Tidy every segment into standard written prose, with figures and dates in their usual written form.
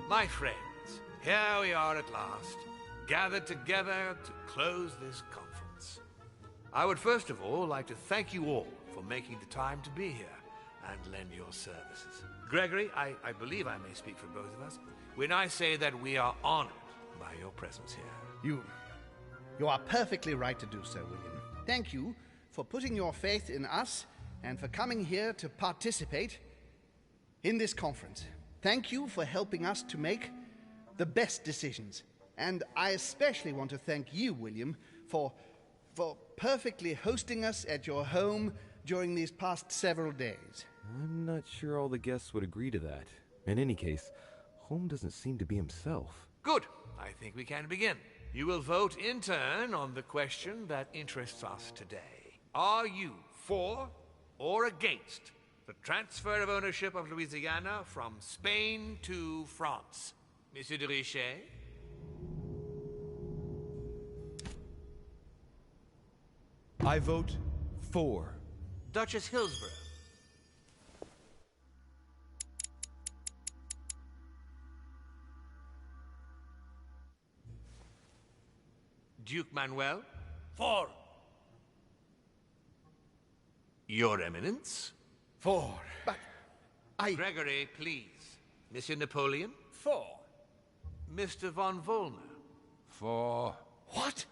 My friends, here we are at last, gathered together to close this conference. I would first of all like to thank you all for making the time to be here and lend your services. Gregory, I believe I may speak for both of us when I say that we are honored by your presence here. You are perfectly right to do so, William. Thank you for putting your faith in us and for coming here to participate in this conference. Thank you for helping us to make the best decisions. And I especially want to thank you, William, for perfectly hosting us at your home during these past several days. I'm not sure all the guests would agree to that. In any case, Holm doesn't seem to be himself. Good. I think we can begin. You will vote in turn on the question that interests us today. Are you for or against the transfer of ownership of Louisiana from Spain to France? Monsieur de Richet? I vote for. Duchess Hillsborough? Duke Manuel? For. Your Eminence? For. But Gregory, please. Monsieur Napoleon? For. Mr. von Volner? For. What?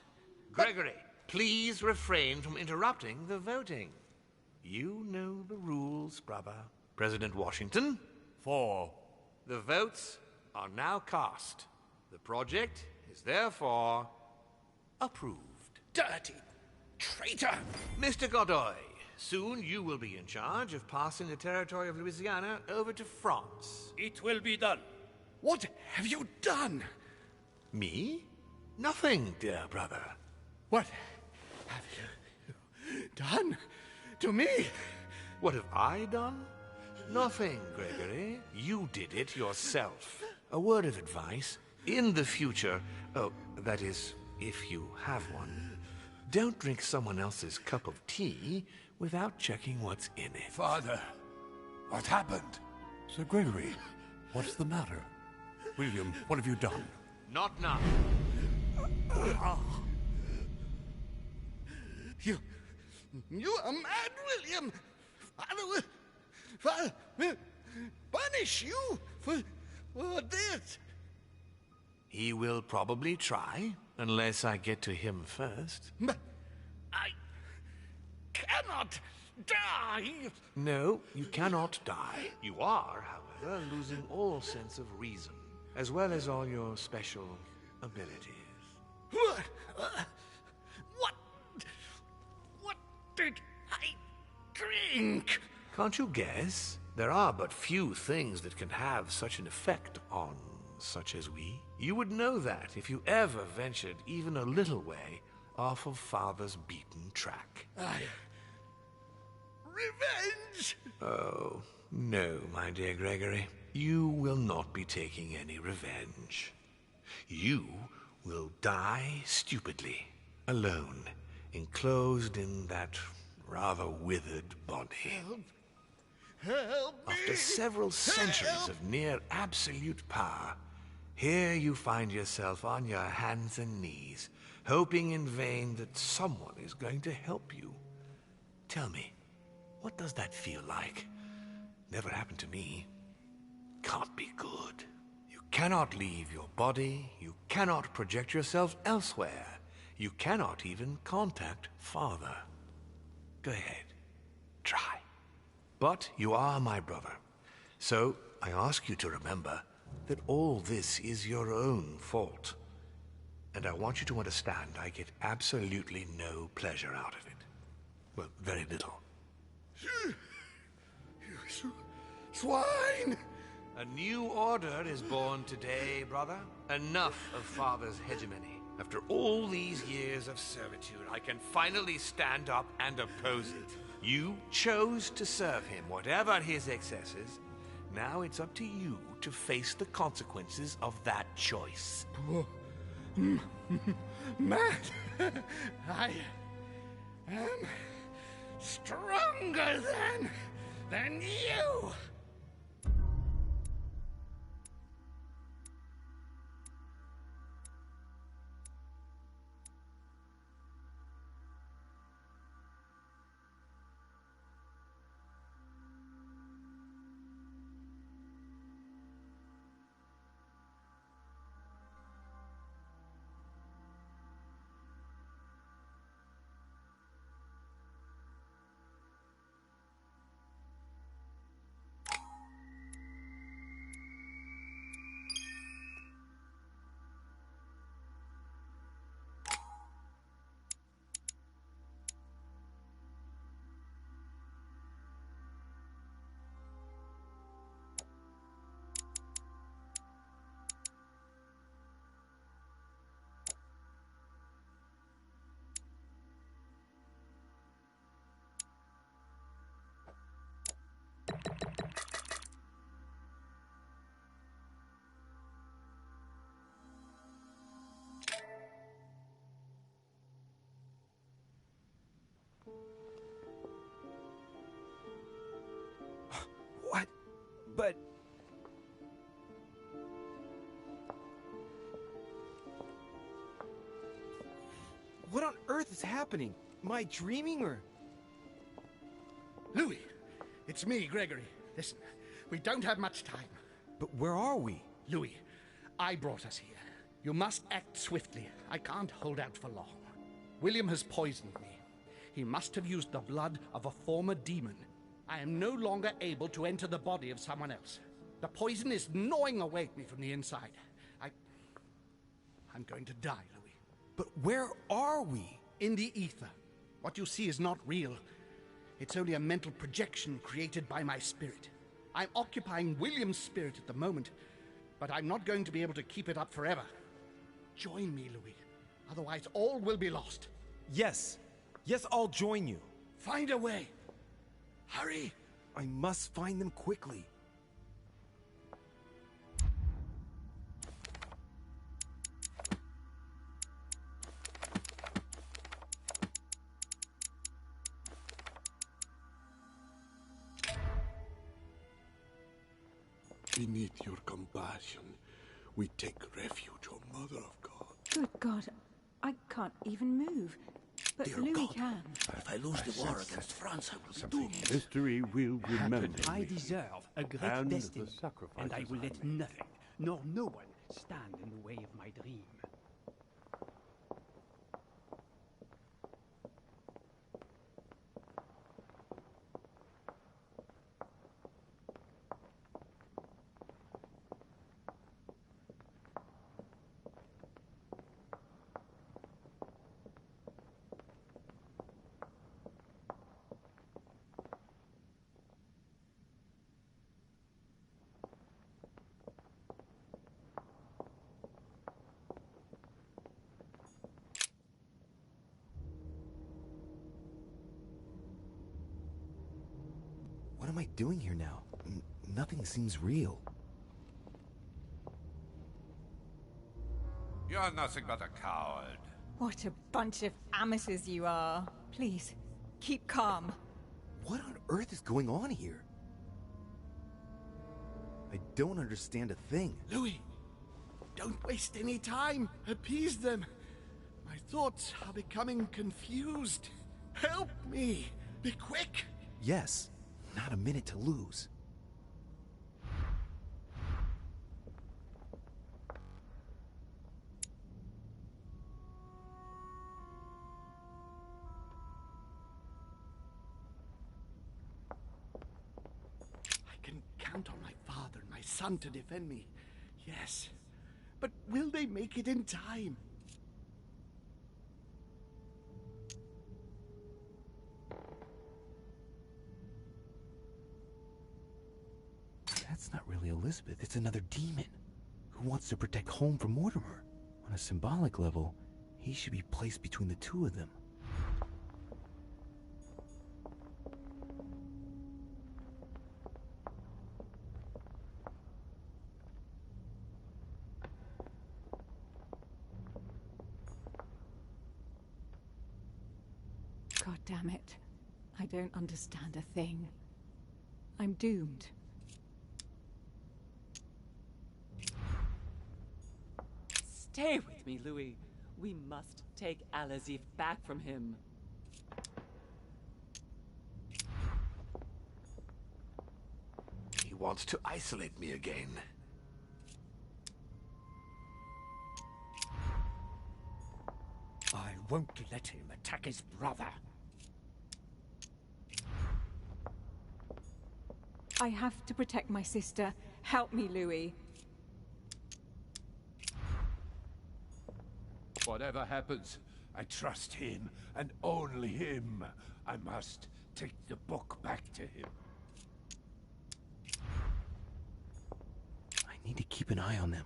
Gregory, please refrain from interrupting the voting. You know the rules, brother. President Washington? For. The votes are now cast. The project is therefore approved. Dirty traitor! Mr. Godoy, soon you will be in charge of passing the territory of Louisiana over to France. It will be done. What have you done? Me? Nothing, dear brother. What have you done to me? What have I done? Nothing, Gregory. You did it yourself. A word of advice. In the future, that is, if you have one, don't drink someone else's cup of tea without checking what's in it. Father, what happened? Sir Gregory, what's the matter? William, what have you done? Not now. You are mad, William! Father will punish you for this. He will probably try, unless I get to him first. But I cannot die! No, you cannot die. You are, however, losing all sense of reason, as well as all your special abilities. What did I drink? Can't you guess? There are but few things that can have such an effect on such as we. You would know that if you ever ventured even a little way off of Father's beaten track. Revenge! Oh, no, my dear Gregory. You will not be taking any revenge. You will die stupidly, alone, enclosed in that rather withered body. Help me! After several centuries of near absolute power, here you find yourself on your hands and knees, hoping in vain that someone is going to help you. Tell me, what does that feel like? Never happened to me. Can't be good. You cannot leave your body. You cannot project yourself elsewhere. You cannot even contact Father. Go ahead. Try. But you are my brother. So I ask you to remember that all this is your own fault. And I want you to understand I get absolutely no pleasure out of it. Well, very little. You swine! A new order is born today, brother. Enough of Father's hegemony. After all these years of servitude, I can finally stand up and oppose it. You chose to serve him, whatever his excesses. Now it's up to you to face the consequences of that choice. Mad! I am stronger than you! But... What on earth is happening? Am I dreaming or... Louis, it's me, Gregory. Listen, we don't have much time. But where are we? Louis, I brought us here. You must act swiftly. I can't hold out for long. William has poisoned me. He must have used the blood of a former demon. I am no longer able to enter the body of someone else. The poison is gnawing away at me from the inside. I'm going to die, Louis. But where are we? In the ether. What you see is not real. It's only a mental projection created by my spirit. I'm occupying William's spirit at the moment, but I'm not going to be able to keep it up forever. Join me, Louis. Otherwise, all will be lost. Yes. Yes, I'll join you. Find a way. Hurry. I must find them quickly. Beneath your compassion, we take refuge, O Mother of God. Good God, I can't even move. But Dear Louis God. can. If I lose the war against France, I will be doomed. History will remember I me. deserve a great And the destiny, sacrifices and I will I let made. nothing, nor no one, stand in the way of my dream. What am I doing here now? Nothing seems real. You're nothing but a coward. What a bunch of amateurs you are. Please, keep calm. What on earth is going on here? I don't understand a thing. Louis, don't waste any time. Appease them. My thoughts are becoming confused. Help me. Be quick. Yes, not a minute to lose. I can count on my father and my son to defend me. Yes. But will they make it in time? That's not really Elizabeth, it's another demon who wants to protect home from Mortimer. On a symbolic level, he should be placed between the two of them. God damn it. I don't understand a thing. I'm doomed. Stay with me, Louis. We must take Al-Azif back from him. He wants to isolate me again. I won't let him attack his brother. I have to protect my sister. Help me, Louis. Whatever happens, I trust him, and only him. I must take the book back to him. I need to keep an eye on them.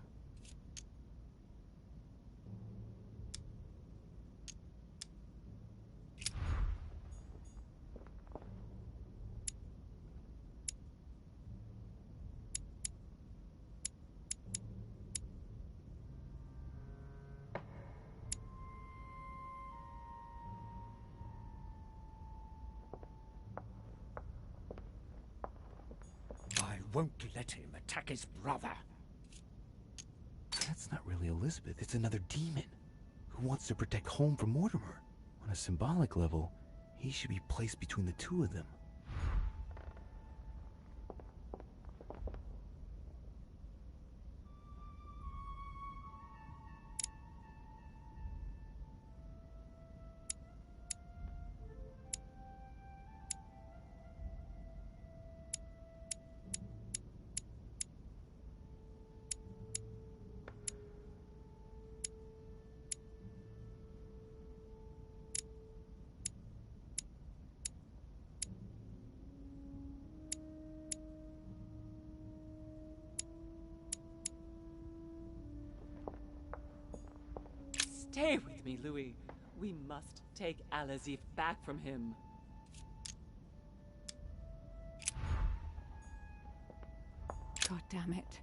I won't let him attack his brother. That's not really Elizabeth, it's another demon who wants to protect home from Mortimer. On a symbolic level, he should be placed between the two of them. Stay with me, Louis. We must take Alazif back from him. God damn it.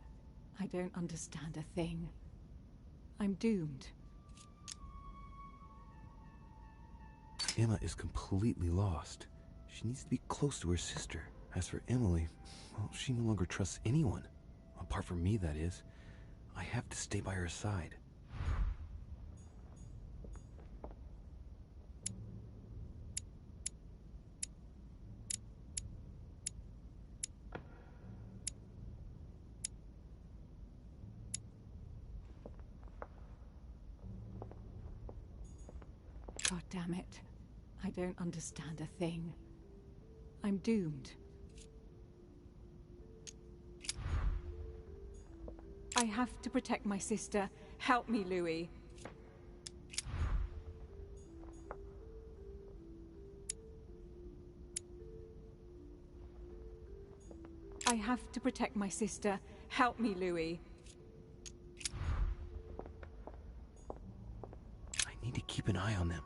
I don't understand a thing. I'm doomed. Emma is completely lost. She needs to be close to her sister. As for Emily, well, she no longer trusts anyone. Apart from me, that is. I have to stay by her side. God damn it. I don't understand a thing. I'm doomed. I have to protect my sister. Help me, Louis. I have to protect my sister. Help me, Louis. I need to keep an eye on them.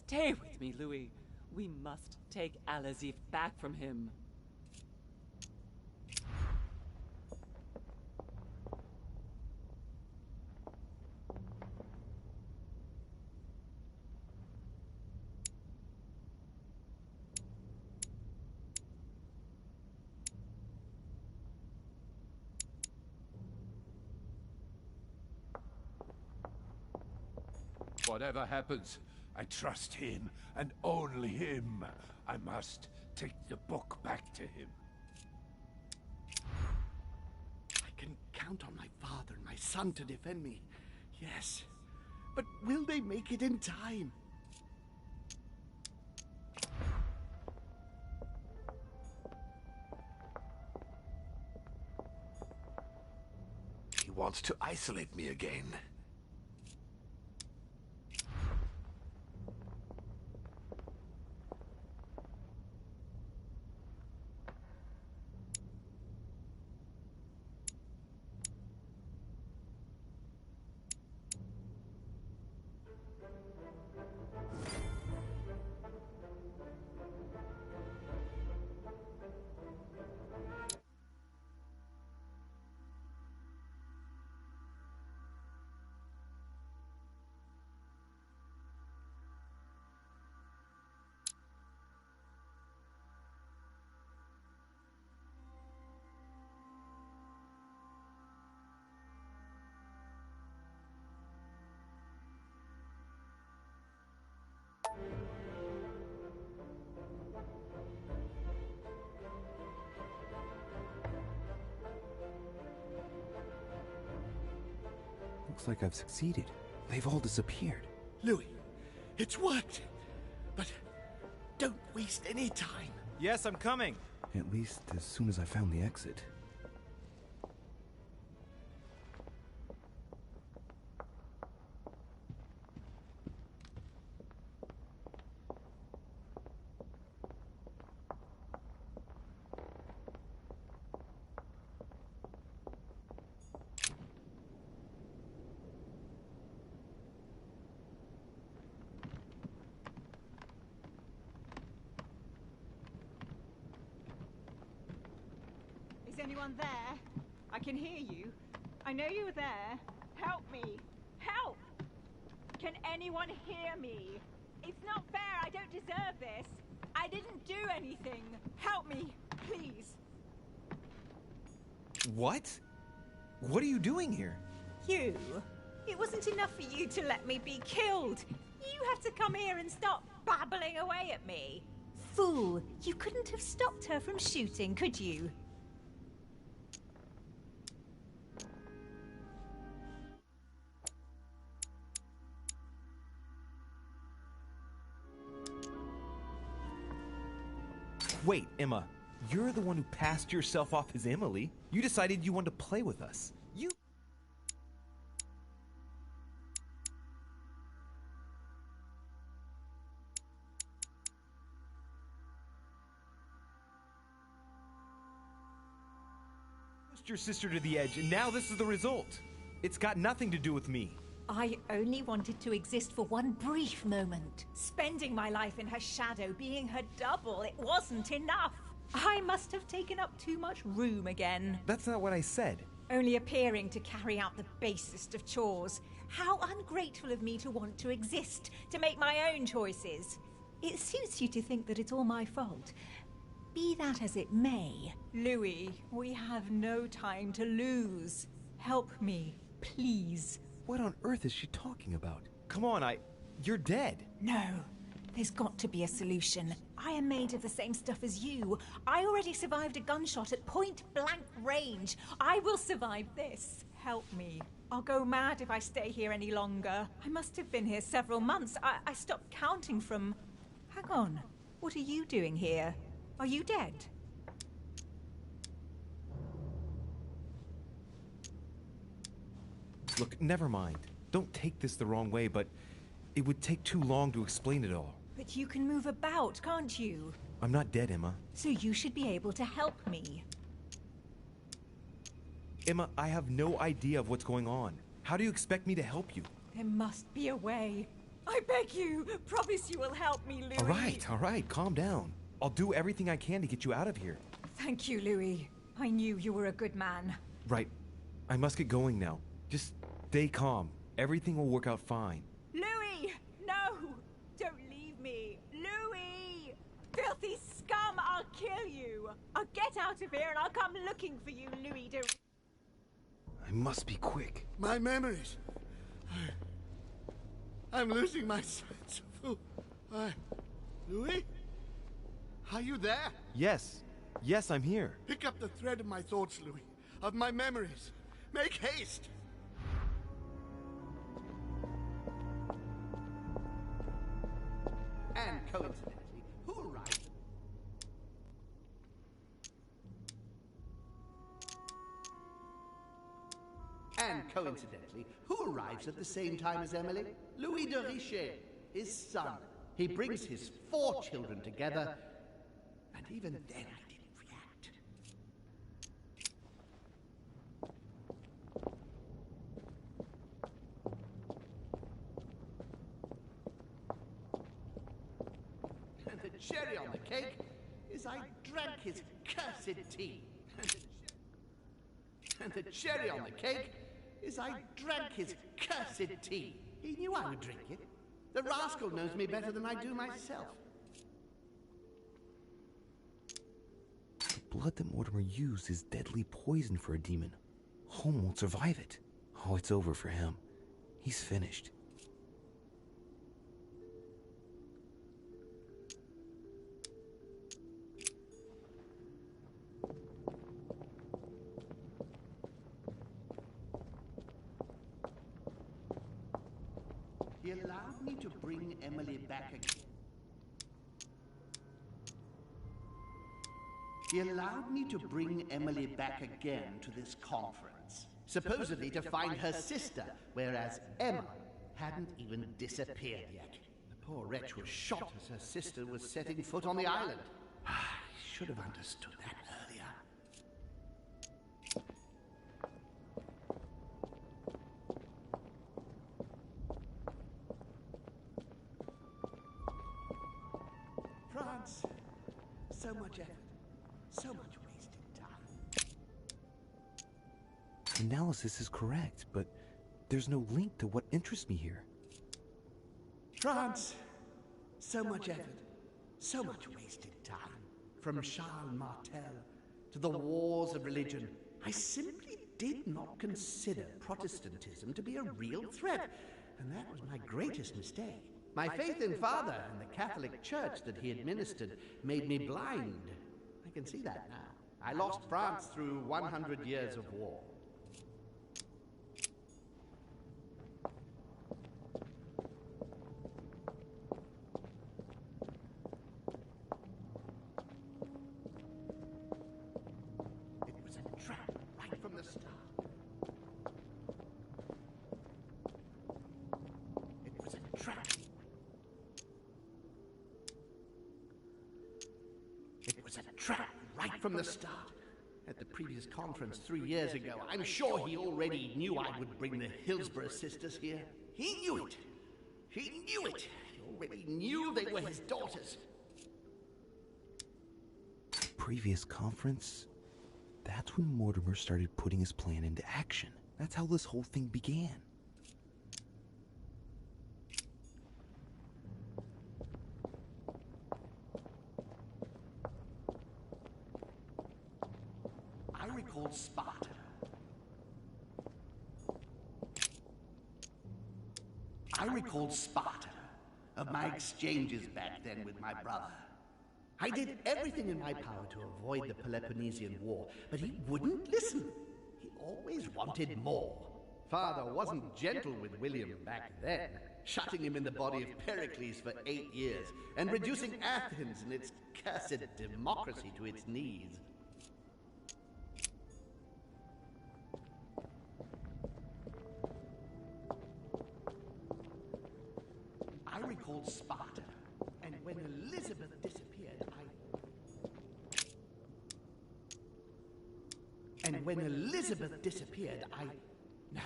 Stay with me, Louis. We must take Alazif back from him. Whatever happens, I trust him, and only him. I must take the book back to him. I can count on my father and my son to defend me. Yes. But will they make it in time? He wants to isolate me again. Looks like I've succeeded. They've all disappeared. Louis, it's worked. But don't waste any time. Yes, I'm coming. At least as soon as I found the exit. Is anyone there? I can hear you. I know you were there. Help me. Help! Can anyone hear me? It's not fair. I don't deserve this. I didn't do anything. Help me, please. What? What are you doing here? You? It wasn't enough for you to let me be killed. You have to come here and stop babbling away at me. Fool, you couldn't have stopped her from shooting, could you? Wait, Emma, you're the one who passed yourself off as Emily. You decided you wanted to play with us. You... pushed your sister to the edge, and now this is the result. It's got nothing to do with me. I only wanted to exist for one brief moment. Spending my life in her shadow, being her double, it wasn't enough. I must have taken up too much room again. That's not what I said. Only appearing to carry out the basest of chores. How ungrateful of me to want to exist, to make my own choices. It suits you to think that it's all my fault. Be that as it may. Louis, we have no time to lose. Help me, please. What on earth is she talking about? Come on, you're dead. No, there's got to be a solution. I am made of the same stuff as you. I already survived a gunshot at point-blank range. I will survive this. Help me. I'll go mad if I stay here any longer. I must have been here several months. I stopped counting from... Hang on. What are you doing here? Are you dead? Look, never mind. Don't take this the wrong way, but it would take too long to explain it all. But you can move about, can't you? I'm not dead, Emma. So you should be able to help me. Emma, I have no idea of what's going on. How do you expect me to help you? There must be a way. I beg you, promise you will help me, Louis. All right, calm down. I'll do everything I can to get you out of here. Thank you, Louis. I knew you were a good man. Right. I must get going now. Just stay calm. Everything will work out fine. Louis! No! Don't leave me! Louis! Filthy scum! I'll kill you! I'll get out of here and I'll come looking for you, Louis. I must be quick. My memories. I'm losing my sense of who Louis? Are you there? Yes, I'm here. Pick up the thread of my thoughts, Louis. Of my memories. Make haste! And coincidentally, who arrived? And coincidentally, who arrives at the same time as Emily? Louis de Richet, his son. He brings his 4 children together, and even then I didn't react. And the cherry on the cake is I drank his cursed tea. And the cherry on the cake is I drank his cursed tea. He knew I would drink it. The rascal knows me better than I do myself. The blood that Mortimer used is deadly poison for a demon. Holm won't survive it. Oh, it's over for him. He's finished. He allowed me to bring Emily back again. He allowed me to bring Emily back again to this conference, supposedly to find her sister, whereas Emma hadn't even disappeared yet. The poor wretch was shot as her sister was setting foot on the island. I should have understood that earlier. France, so much effort, so much wasted time. Analysis is correct, but there's no link to what interests me here. France, So much effort, so much wasted time. From Charles Martel to the wars of religion, I simply did not consider Protestantism to be a real threat, and that was my greatest mistake. My faith in Father and the Catholic Church that he administered made me blind. I can see that now. I lost France through 100 years of war. It was a trap right from the start. It was a trap. It was a trap right from the start. At the previous conference 3 years ago, I'm sure he already knew I would bring the Hillsborough sisters here. He knew it. He knew it. He already knew they were his daughters. Previous conference? That's when Mortimer started putting his plan into action. That's how this whole thing began. I recalled Sparta. I recalled Sparta of my exchanges back then with my brother. I did everything in my power to avoid the Peloponnesian War, but he wouldn't listen. He always wanted more. Father wasn't gentle with William back then, shutting him in the body of Pericles for 8 years and reducing Athens and its cursed democracy to its knees. I recalled Sparta, and when Elizabeth disappeared, No,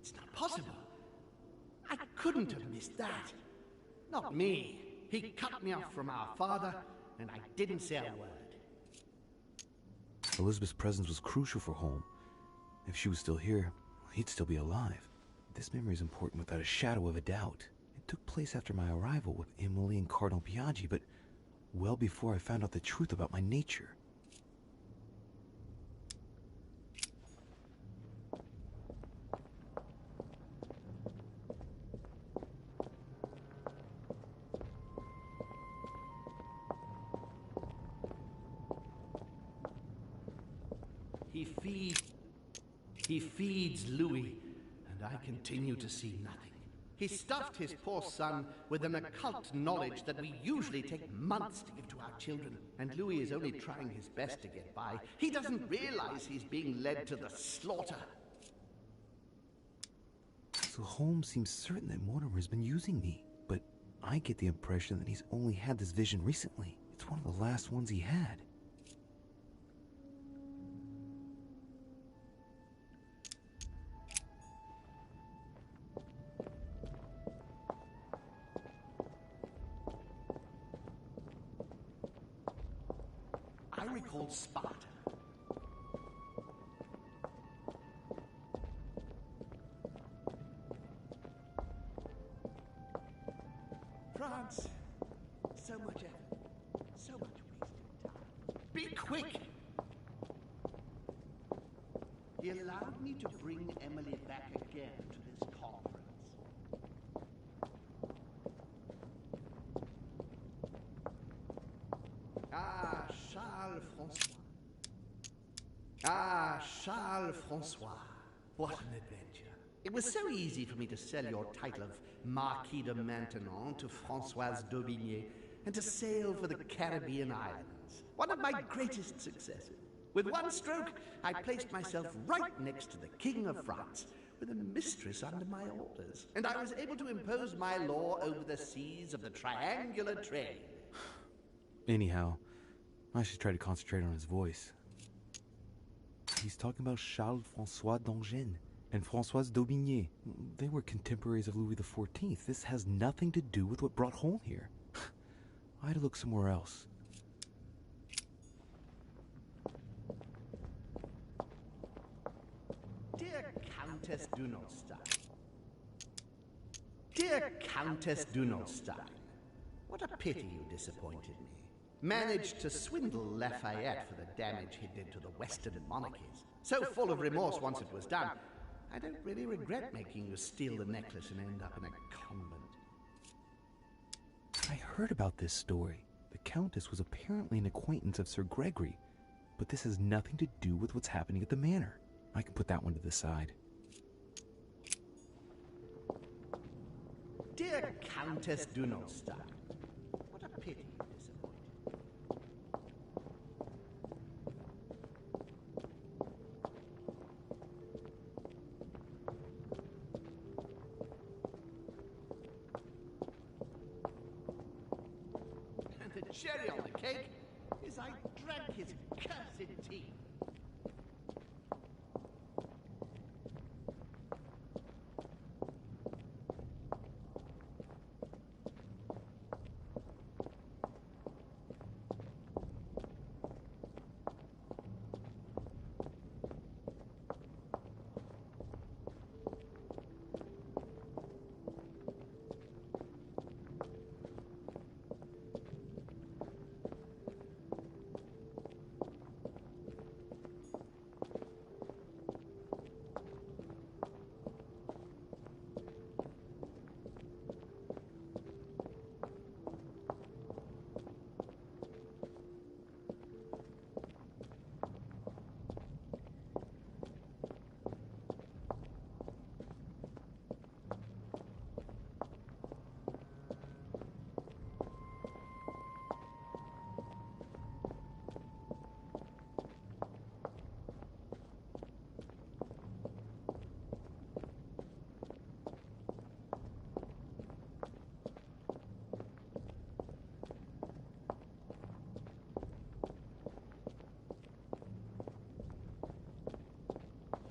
it's not possible. I couldn't have missed that. Not me. He cut me off from our father, and I didn't say a word. Elizabeth's presence was crucial for Holm. If she was still here, he'd still be alive. This memory is important without a shadow of a doubt. It took place after my arrival with Emily and Cardinal Biaggi, but well before I found out the truth about my nature. He feeds Louis, and I continue to see nothing. He stuffed his poor son with an occult knowledge that we usually take months to give to our children, and Louis is only trying his best to get by. He doesn't realize he's being led to the slaughter. So Holmes seems certain that Mortimer's been using me, but I get the impression that he's only had this vision recently. It's one of the last ones he had. I recalled Sparta. France. So much effort. So much wasted time. Be quick! He allowed me to bring Emily back again to this conference. Charles Francois. What an adventure. It was so easy for me to sell your title of Marquis de Maintenon to Françoise d'Aubigné and to sail for the Caribbean islands. One of my greatest successes. With one stroke, I placed myself right next to the King of France, with a mistress under my orders, and I was able to impose my law over the seas of the triangular trade. Anyhow, I should try to concentrate on his voice. He's talking about Charles-François d'Angennes and Françoise d'Aubigné. They were contemporaries of Louis XIV. This has nothing to do with what brought Holm here. I had to look somewhere else. Dear Countess Dunolstein. Dear Countess Dunolstein, What a pity you disappointed me. Managed to swindle Lafayette for the damage he did to the Western monarchies. So full of remorse once it was done, I don't really regret making you steal the necklace and end up in a convent. I heard about this story. The Countess was apparently an acquaintance of Sir Gregory, but this has nothing to do with what's happening at the manor. I can put that one to the side. Dear Countess, do not stop. What a pity you disappointed. And the cherry on the cake is I drank his cursed tea.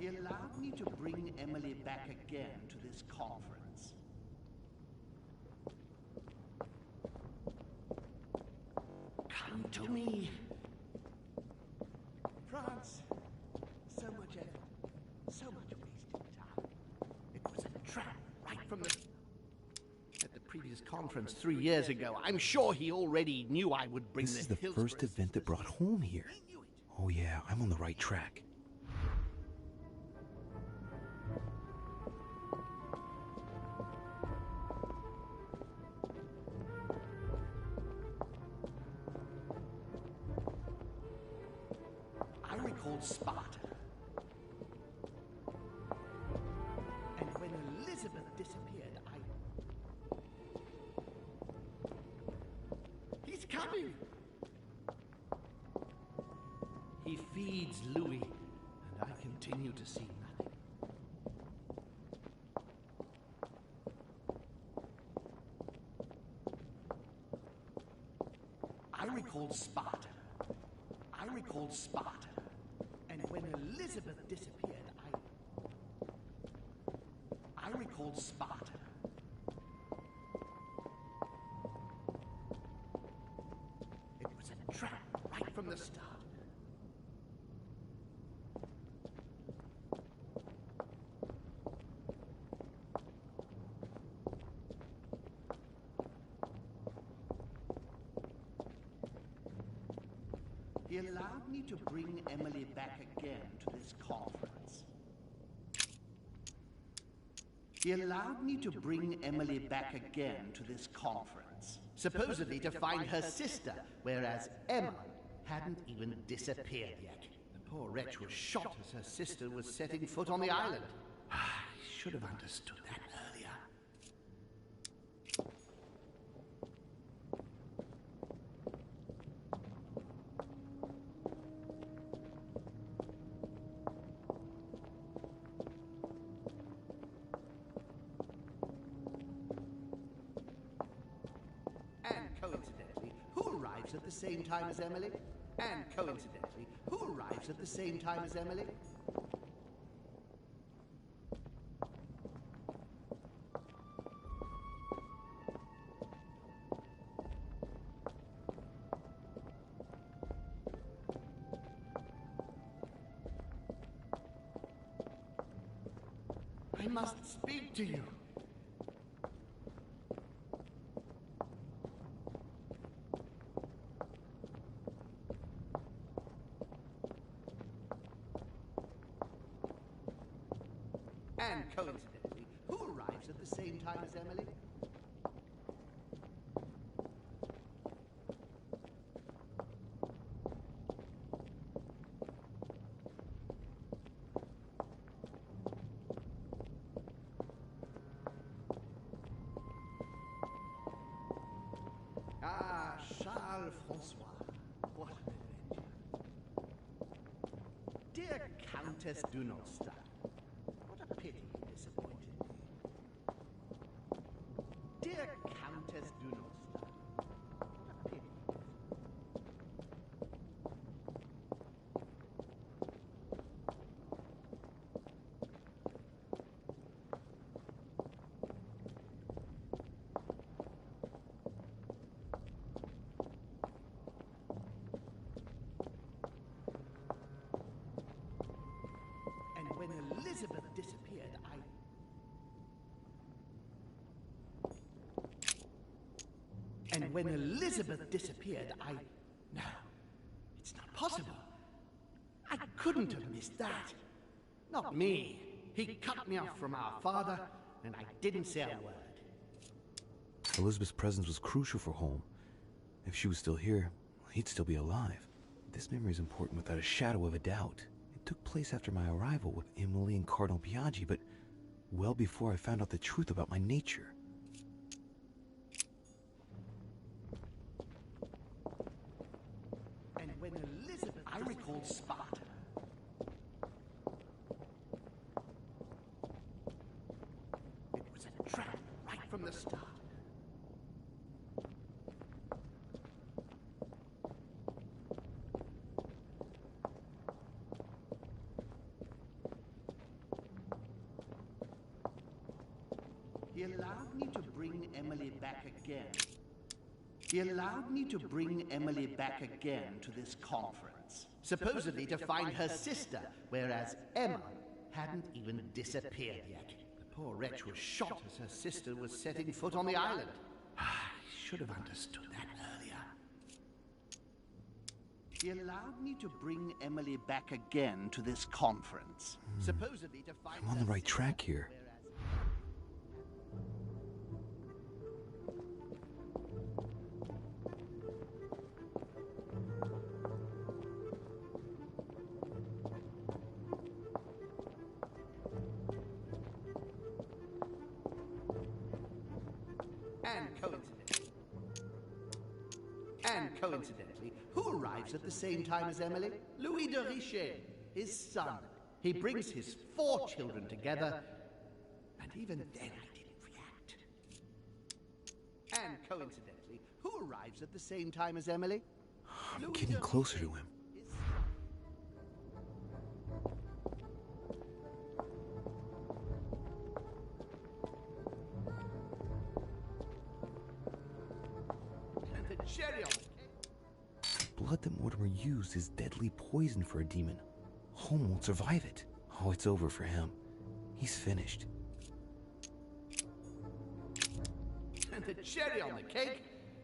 He allowed me to bring Emily back again to this conference. Come to me. France, so much effort, so much wasted time. It was a trap right from the... At the previous conference 3 years ago, I'm sure he already knew I would bring This is the first event that brought home here. Oh yeah, I'm on the right track. I recalled Sparta. And when Elizabeth disappeared, He's coming! He feeds Louis, and I continue to see nothing. I recalled Sparta. And when Elizabeth disappeared, I recalled Sparta. It was a trap right from the start. He allowed me to bring Emily back again to this conference. Supposedly to find her sister, whereas Emma hadn't even disappeared yet. The poor wretch was shot as her sister was setting foot on the island. I should have understood that earlier. At the same time as Emily? And coincidentally, who arrives at the same time as Emily? I must speak to you. And coincidentally, who arrives at the same time as Emily? Ah, Charles Francois. What an adventure. Dear Countess Dunostar, what a pity you disappointed me. Dear Countess Dunostar, what a pity. And when Elizabeth disappeared, No, it's not possible. I couldn't have missed that. Not me. He cut me off from our father, and I didn't say a word. Elizabeth's presence was crucial for Holm. If she was still here, he'd still be alive. This memory is important without a shadow of a doubt. It took place after my arrival with Emily and Cardinal Biaggi, but well before I found out the truth about my nature. And when Elizabeth, I recalled Sparta. It was a trap right from the start. He allowed me to bring Emily back again. To this conference, supposedly to find her sister, whereas Emma hadn't even disappeared yet. The poor wretch was shot as her sister was setting foot on the island. I should have understood that earlier. He allowed me to bring Emily back again to this conference, supposedly to find I'm on the right track here. And coincidentally, who arrives at the same time as Emily? Louis de Richet, his son. He brings his 4 children together, and even then I didn't react. And coincidentally, who arrives at the same time as Emily? I'm getting closer to him. And the cherry on the cake. The blood that Mortimer used is deadly poison for a demon. Holm won't survive it. Oh, it's over for him. He's finished. And the cherry on the cake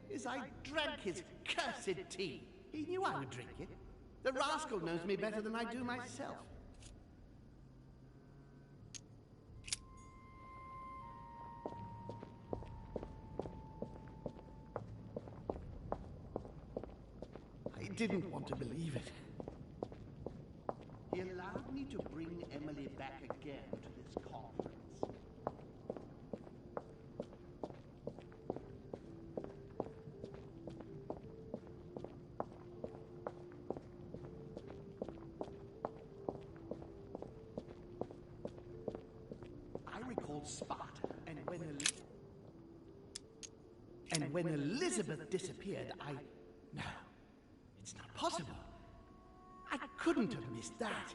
is I drank his cursed tea. He knew I would drink it. The rascal knows me better than I do myself. I didn't want to believe it. He allowed me to bring Emily back again to this conference. I recalled Sparta, and when Elizabeth disappeared, No, it's not possible. I couldn't have missed that.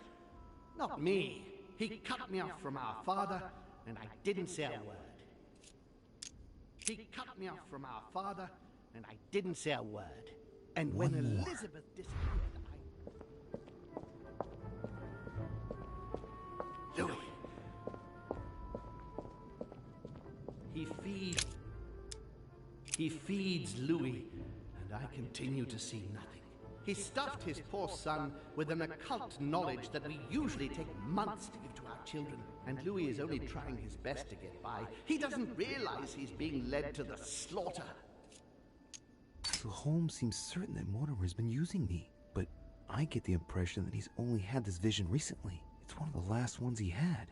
Not me. He cut me off from our father, and I didn't say a word. And when Elizabeth disappeared, Louis. He feeds Louis, and I continue to see nothing. He stuffed his poor son with an occult knowledge that we usually take months to give to our children, and Louis is only trying his best to get by. He doesn't realize he's being led to the slaughter. So Holmes seems certain that Mortimer's been using me, but I get the impression that he's only had this vision recently. It's one of the last ones he had.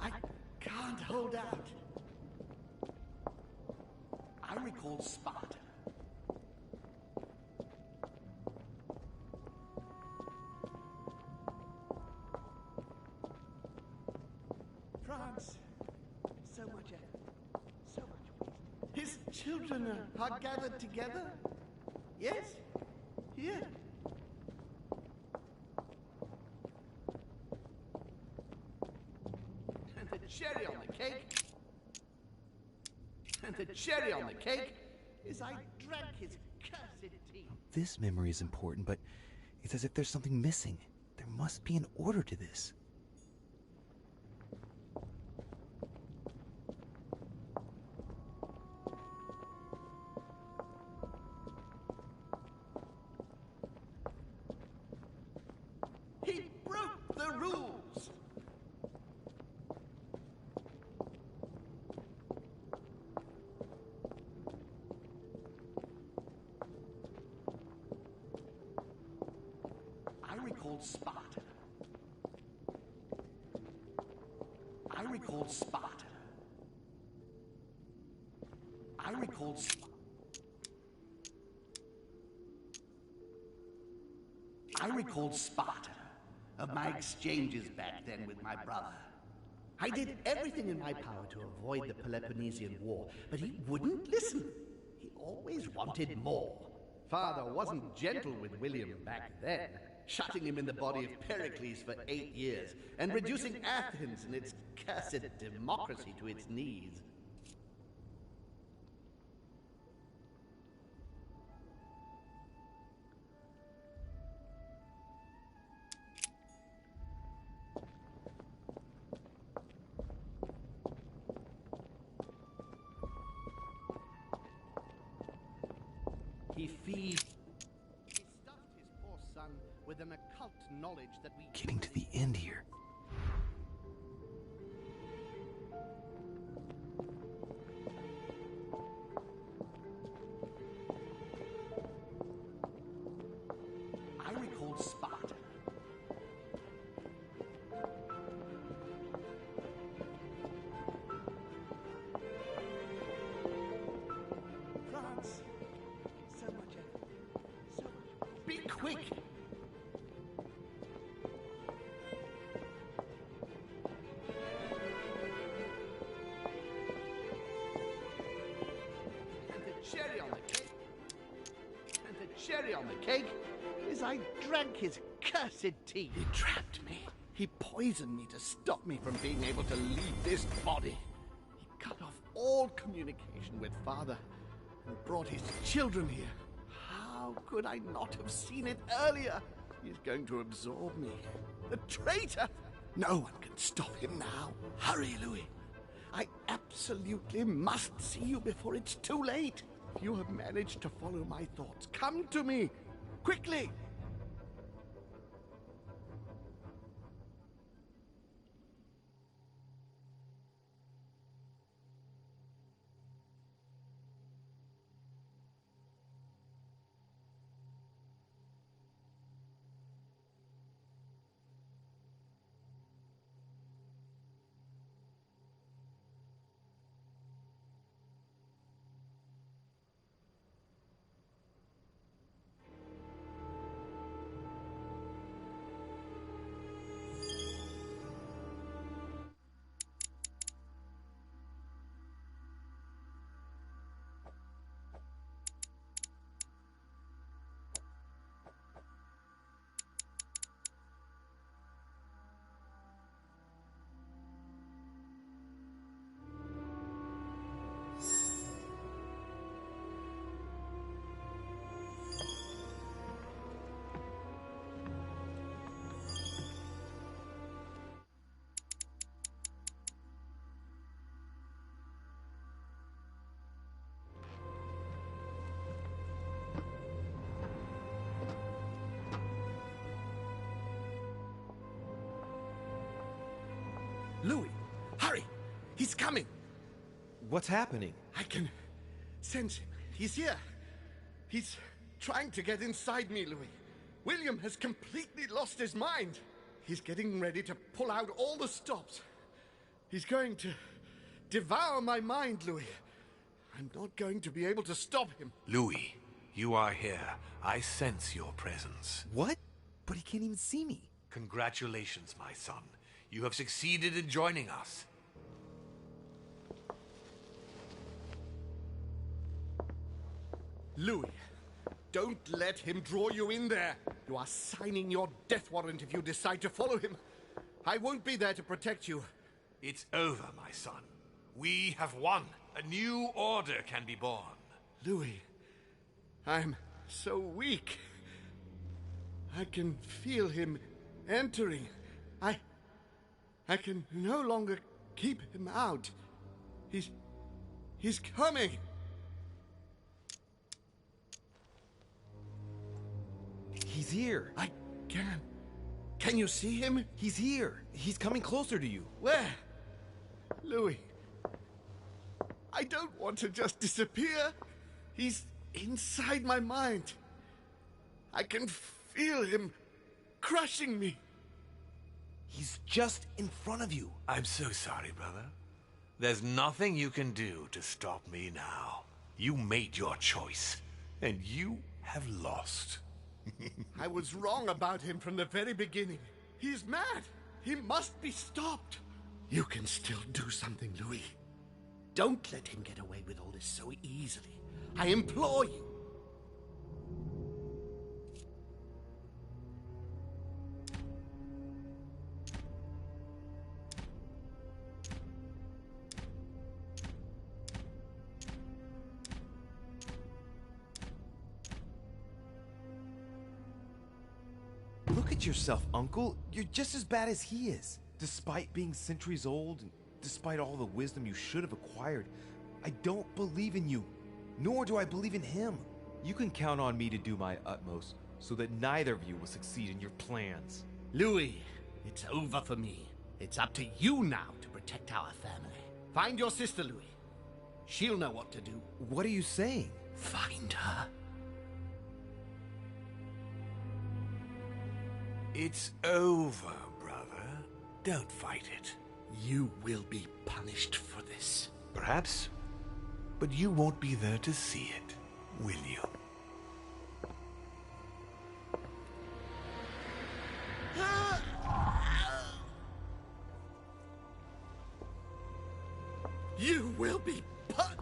I can't hold out. I recall Sparta. France. So much effort. So much waste. His children are gathered together. Yes? Here. And the cherry on the cake. And the cherry on the cake is I drank his cursed tea. This memory is important, but it's as if there's something missing. There must be an order to this. He broke the rules. I recalled Sparta. I recalled Sparta. I recalled Sparta. I recalled Sparta, of my exchanges back then with my brother. I did everything in my power to avoid the Peloponnesian War, but he wouldn't listen. He always wanted more. Father wasn't gentle with William back then, shutting him in the body of Pericles for 8 years, and reducing Athens and its cursed democracy to its knees. He stuffed his poor son with an occult knowledge that we... Getting to the end here. I recalled Sparta. France. So much effort. So much. Be quick! And the cherry on the cake. And the cherry on the cake is I drank his cursed tea. He trapped me. He poisoned me to stop me from being able to leave this body. He cut off all communication with Father and brought his children here. How could I not have seen it earlier? He's going to absorb me. The traitor! No one can stop him now. Hurry, Louis. I absolutely must see you before it's too late. If you have managed to follow my thoughts, come to me. Quickly! Louis, hurry! He's coming! What's happening? I can sense him. He's here. He's trying to get inside me, Louis. William has completely lost his mind. He's getting ready to pull out all the stops. He's going to devour my mind, Louis. I'm not going to be able to stop him. Louis, you are here. I sense your presence. What? But he can't even see me. Congratulations, my son. You have succeeded in joining us. Louis, don't let him draw you in there. You are signing your death warrant if you decide to follow him. I won't be there to protect you. It's over, my son. We have won. A new order can be born. Louis, I'm so weak. I can feel him entering. I can no longer keep him out. He's coming. He's here. I can. Can you see him? He's here. He's coming closer to you. Where? Louis. I don't want to just disappear. He's inside my mind. I can feel him crushing me. He's just in front of you. I'm so sorry, brother. There's nothing you can do to stop me now. You made your choice, and you have lost. I was wrong about him from the very beginning. He's mad. He must be stopped. You can still do something, Louis. Don't let him get away with all this so easily. I implore you. Look at yourself, Uncle. You're just as bad as he is. Despite being centuries old, and despite all the wisdom you should have acquired, I don't believe in you, nor do I believe in him. You can count on me to do my utmost so that neither of you will succeed in your plans. Louis, it's over for me. It's up to you now to protect our family. Find your sister, Louis. She'll know what to do. What are you saying? Find her. It's over, brother. Don't fight it. You will be punished for this. Perhaps, but you won't be there to see it, will you? You will be punished.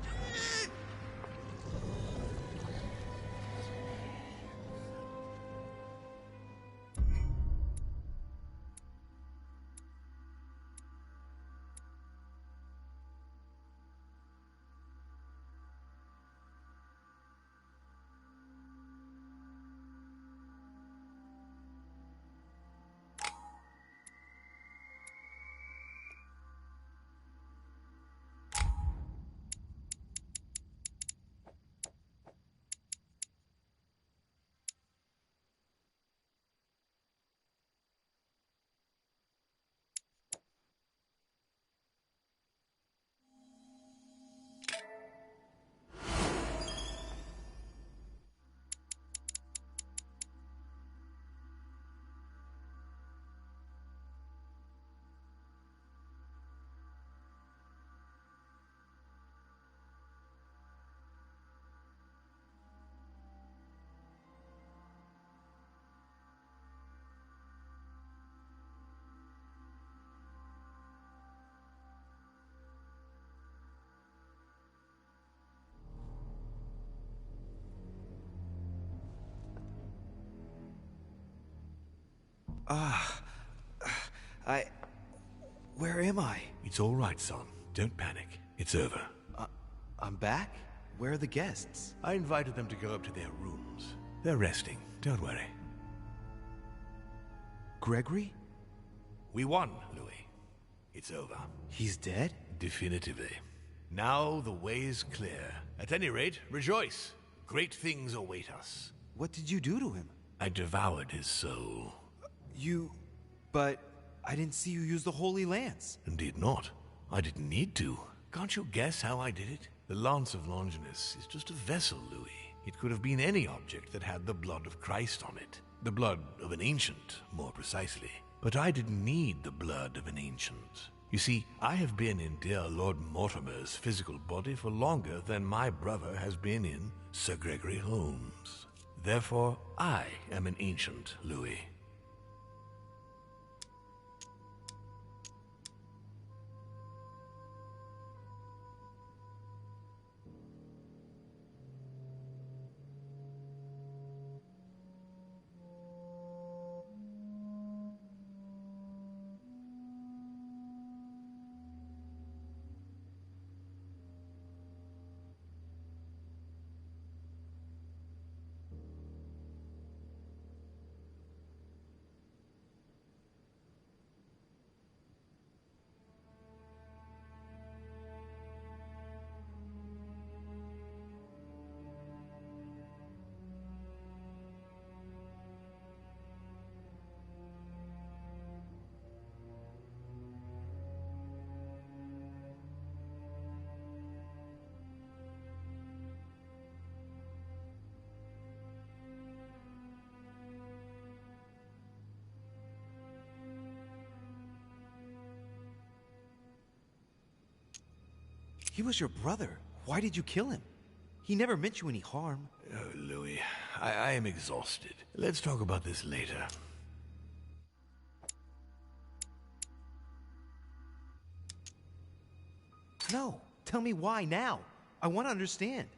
Where am I? It's all right, son. Don't panic. It's over. I'm back? Where are the guests? I invited them to go up to their rooms. They're resting. Don't worry. Gregory? We won, Louis. It's over. He's dead? Definitively. Now the way is clear. At any rate, rejoice. Great things await us. What did you do to him? I devoured his soul. But I didn't see you use the Holy Lance. Indeed not. I didn't need to. Can't you guess how I did it? The Lance of Longinus is just a vessel, Louis. It could have been any object that had the blood of Christ on it. The blood of an ancient, more precisely. But I didn't need the blood of an ancient. You see, I have been in dear Lord Mortimer's physical body for longer than my brother has been in Sir Gregory Holmes. Therefore, I am an ancient, Louis. He was your brother. Why did you kill him? He never meant you any harm. Oh, Louis, I am exhausted. Let's talk about this later. No, tell me why now. I want to understand.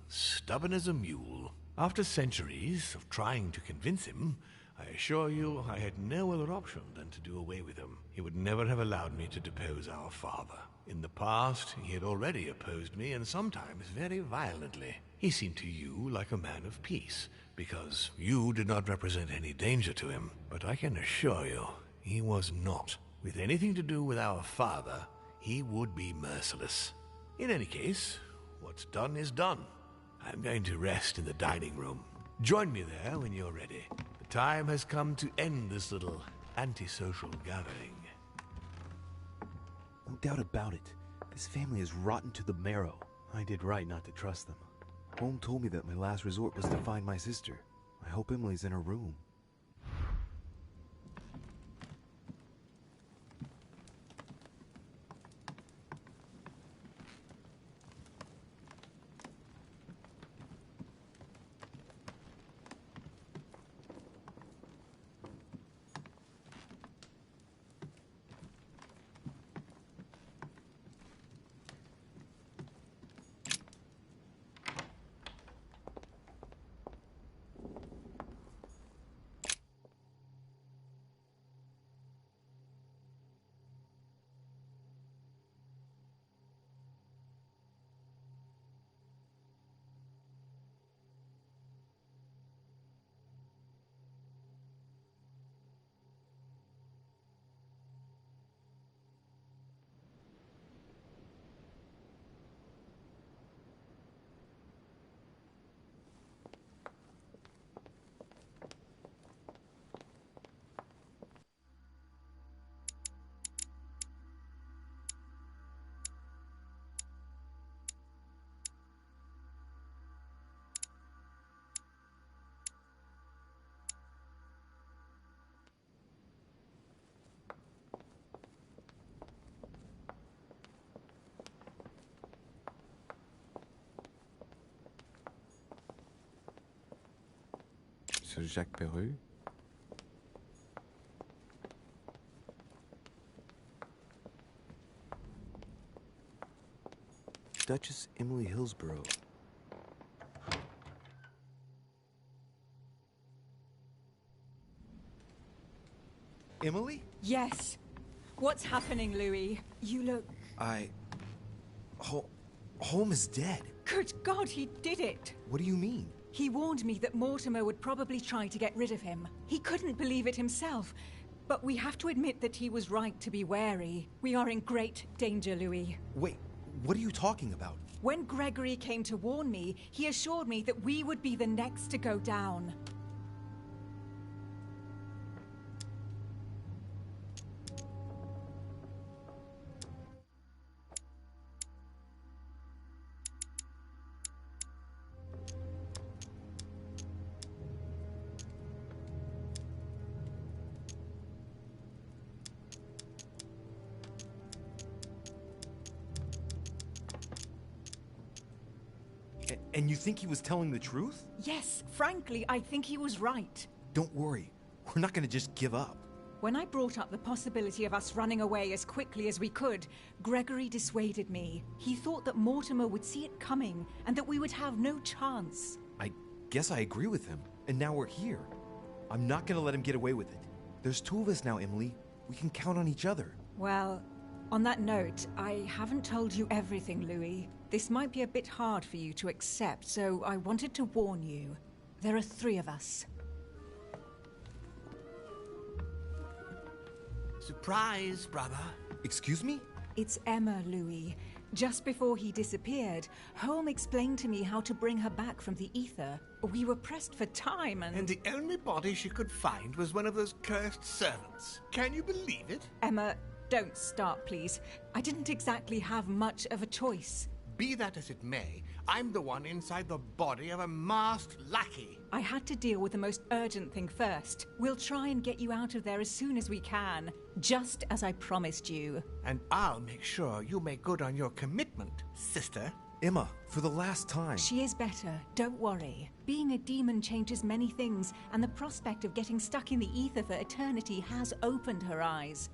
Stubborn as a mule. After centuries of trying to convince him, I assure you I had no other option than to do away with him. He would never have allowed me to depose our father. In the past, he had already opposed me, and sometimes very violently. He seemed to you like a man of peace, because you did not represent any danger to him. But I can assure you, he was not. With anything to do with our father, he would be merciless. In any case, what's done is done. I'm going to rest in the dining room. Join me there when you're ready. The time has come to end this little antisocial gathering. No doubt about it. This family is rotten to the marrow. I did right not to trust them. Home told me that my last resort was to find my sister. I hope Emily's in her room. Sir Jacques Perru? Duchess Emily Hillsborough. Emily? Yes. What's happening, Louis? You look... Holmes is dead. Good God, he did it! What do you mean? He warned me that Mortimer would probably try to get rid of him. He couldn't believe it himself. But we have to admit that he was right to be wary. We are in great danger, Louis. Wait, what are you talking about? When Gregory came to warn me, he assured me that we would be the next to go down. And you think he was telling the truth? Yes, frankly, I think he was right. Don't worry. We're not gonna just give up. When I brought up the possibility of us running away as quickly as we could, Gregory dissuaded me. He thought that Mortimer would see it coming and that we would have no chance. I guess I agree with him. And now we're here. I'm not gonna let him get away with it. There's two of us now, Emily. We can count on each other. Well, on that note, I haven't told you everything, Louis. This might be a bit hard for you to accept, so I wanted to warn you. There are 3 of us. Surprise, brother. Excuse me? It's Emma, Louis. Just before he disappeared, Holm explained to me how to bring her back from the ether. We were pressed for time And the only body she could find was one of those cursed servants. Can you believe it? Emma, don't start, please. I didn't exactly have much of a choice. Be that as it may, I'm the one inside the body of a masked lackey. I had to deal with the most urgent thing first. We'll try and get you out of there as soon as we can, just as I promised you. And I'll make sure you make good on your commitment, sister. Emma, for the last time. She is better, don't worry. Being a demon changes many things, and the prospect of getting stuck in the ether for eternity has opened her eyes.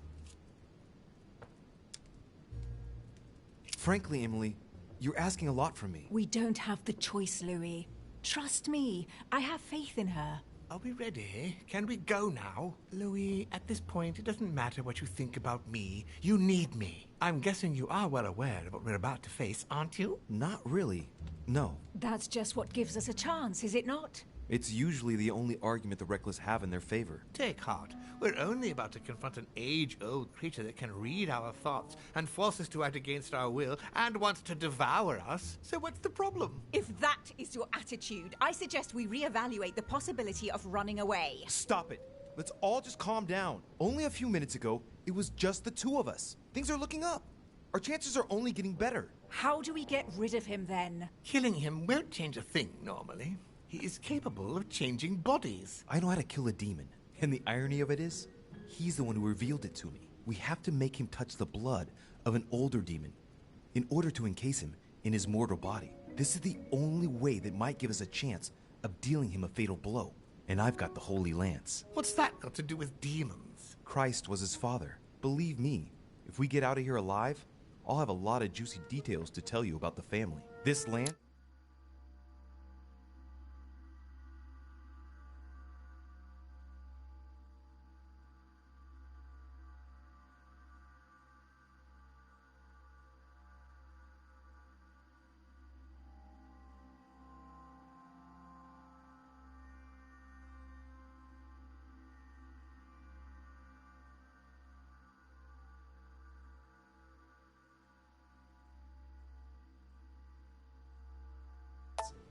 Frankly, Emily, you're asking a lot from me. We don't have the choice, Louis. Trust me, I have faith in her. Are we ready? Can we go now? Louis, at this point, it doesn't matter what you think about me. You need me. I'm guessing you are well aware of what we're about to face, aren't you? Not really. No. That's just what gives us a chance, is it not? It's usually the only argument the Reckless have in their favor. Take heart. We're only about to confront an age-old creature that can read our thoughts and force us to act against our will and wants to devour us. So what's the problem? If that is your attitude, I suggest we reevaluate the possibility of running away. Stop it. Let's all just calm down. Only a few minutes ago, it was just the 2 of us. Things are looking up. Our chances are only getting better. How do we get rid of him then? Killing him won't change a thing, normally. He is capable of changing bodies. I know how to kill a demon. And the irony of it is, he's the one who revealed it to me. We have to make him touch the blood of an older demon in order to encase him in his mortal body. This is the only way that might give us a chance of dealing him a fatal blow. And I've got the Holy Lance. What's that got to do with demons? Christ was his father. Believe me, if we get out of here alive, I'll have a lot of juicy details to tell you about the family. This land...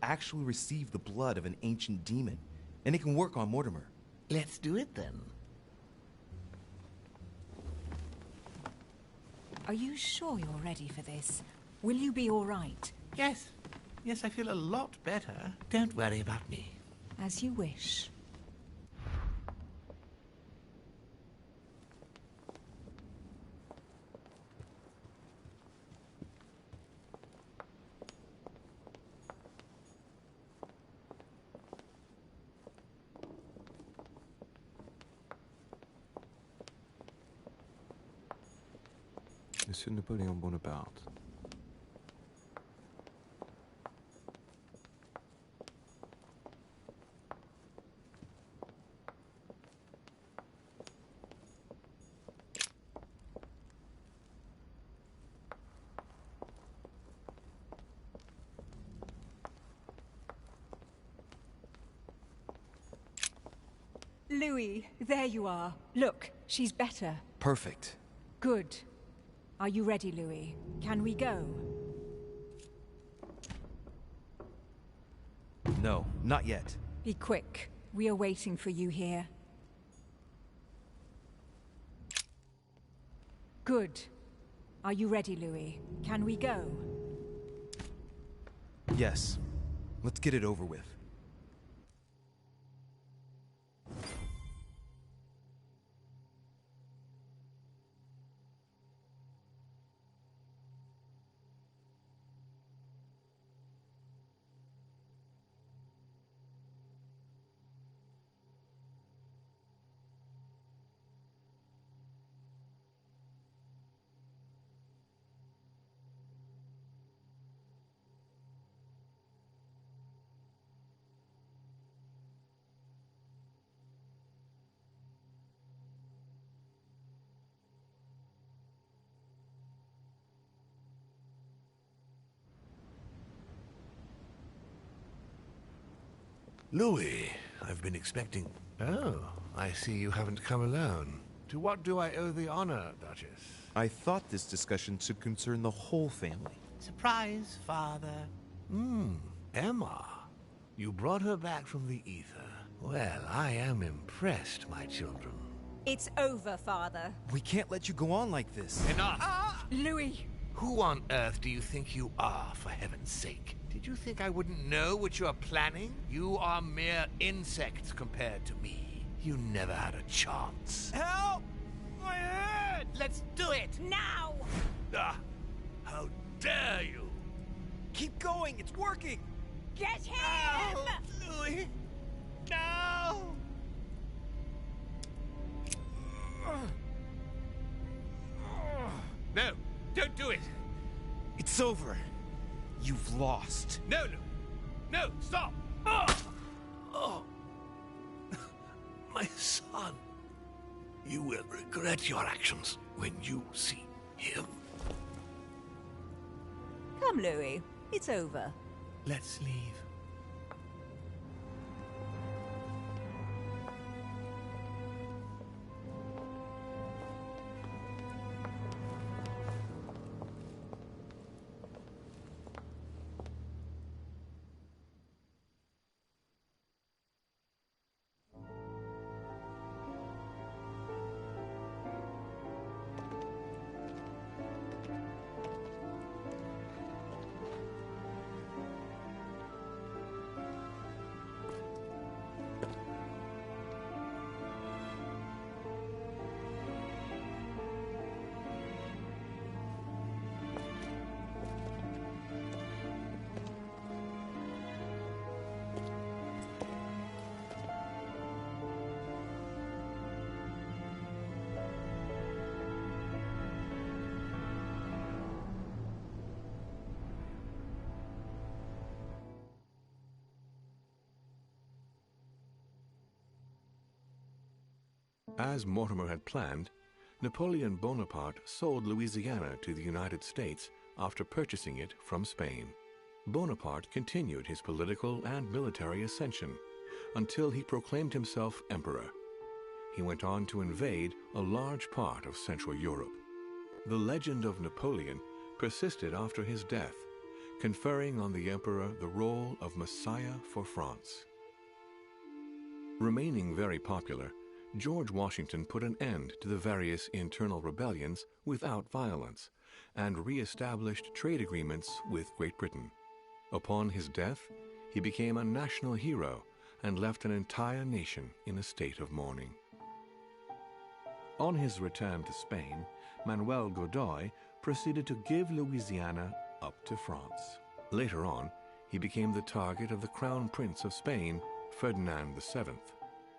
actually receive the blood of an ancient demon, and it can work on Mortimer. Let's do it then. Are you sure you're ready for this? Will you be all right? Yes. Yes, I feel a lot better. Don't worry about me. As you wish. Monsieur Napoléon Bonaparte. Louis, there you are. Look, she's better. Perfect. Good. Are you ready, Louis? Can we go? No, not yet. Be quick. We are waiting for you here. Good. Are you ready, Louis? Can we go? Yes. Let's get it over with. Louis, I've been expecting... Oh, I see you haven't come alone. To what do I owe the honor, Duchess? I thought this discussion should concern the whole family. Surprise, Father. Emma. You brought her back from the ether. Well, I am impressed, my children. It's over, Father. We can't let you go on like this. Enough! Louis! Who on earth do you think you are, for heaven's sake? Did you think I wouldn't know what you are planning? You are mere insects compared to me. You never had a chance. Help! My head! Let's do it! Now! Ah, how dare you! Keep going, it's working! Get him! Louis! No! No, don't do it! It's over. You've lost. No, no, no, stop! Oh. My son, you will regret your actions when you see him. Come, Louis. It's over. Let's leave. As Mortimer had planned, Napoleon Bonaparte sold Louisiana to the United States after purchasing it from Spain. Bonaparte continued his political and military ascension until he proclaimed himself emperor. He went on to invade a large part of Central Europe. The legend of Napoleon persisted after his death, conferring on the emperor the role of Messiah for France. Remaining very popular, George Washington put an end to the various internal rebellions without violence and re-established trade agreements with Great Britain. Upon his death, he became a national hero and left an entire nation in a state of mourning. On his return to Spain, Manuel Godoy proceeded to give Louisiana up to France. Later on, he became the target of the Crown Prince of Spain, Ferdinand VII.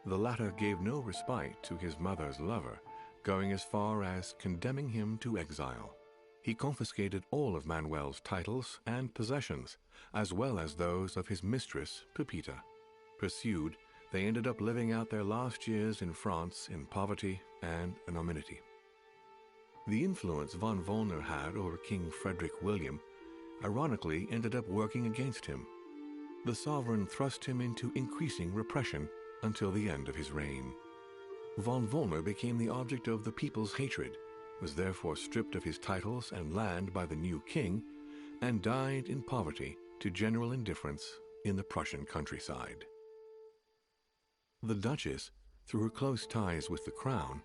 The latter gave no respite to his mother's lover, going as far as condemning him to exile. He confiscated all of Manuel's titles and possessions, as well as those of his mistress, Pepita. Pursued, they ended up living out their last years in France in poverty and anonymity. The influence von Wollner had over King Frederick William ironically ended up working against him. The sovereign thrust him into increasing repression until the end of his reign. Von Wollner became the object of the people's hatred, was therefore stripped of his titles and land by the new king, and died in poverty to general indifference in the Prussian countryside. The Duchess, through her close ties with the crown,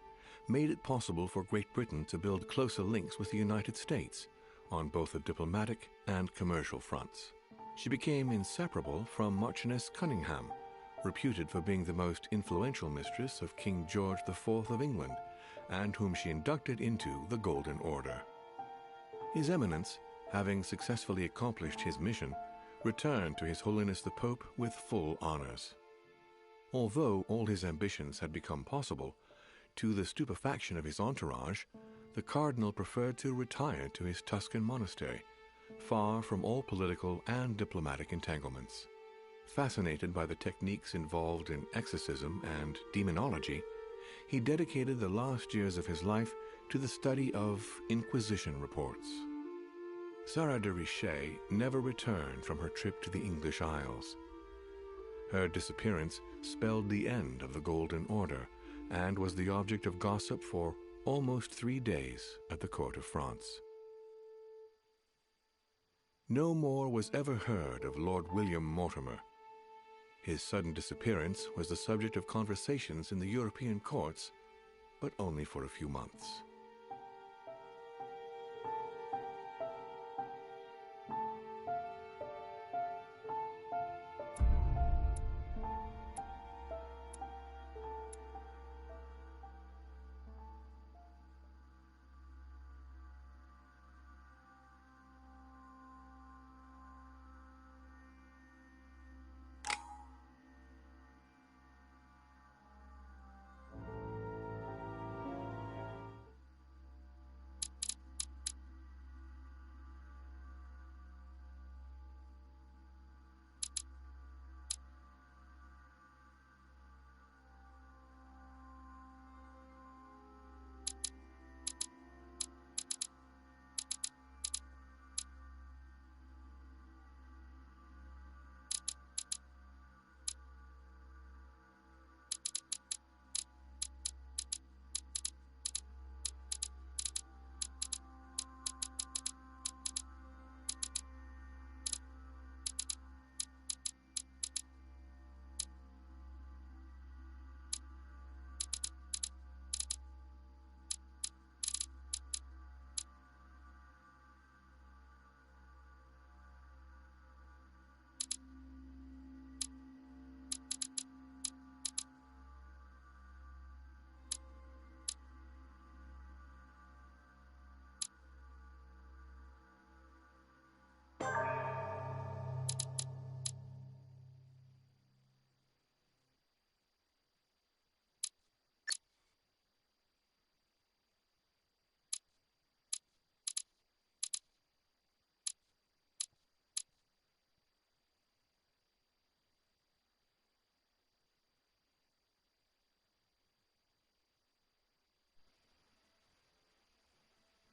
made it possible for Great Britain to build closer links with the United States on both the diplomatic and commercial fronts. She became inseparable from Marchioness Cunningham, reputed for being the most influential mistress of King George IV of England, and whom she inducted into the Golden Order. His Eminence, having successfully accomplished his mission, returned to His Holiness the Pope with full honors. Although all his ambitions had become possible, to the stupefaction of his entourage, the Cardinal preferred to retire to his Tuscan monastery, far from all political and diplomatic entanglements. Fascinated by the techniques involved in exorcism and demonology, he dedicated the last years of his life to the study of Inquisition reports. Sarah de Richet never returned from her trip to the English Isles. Her disappearance spelled the end of the Golden Order and was the object of gossip for almost 3 days at the court of France. No more was ever heard of Lord William Mortimer. His sudden disappearance was the subject of conversations in the European courts, but only for a few months.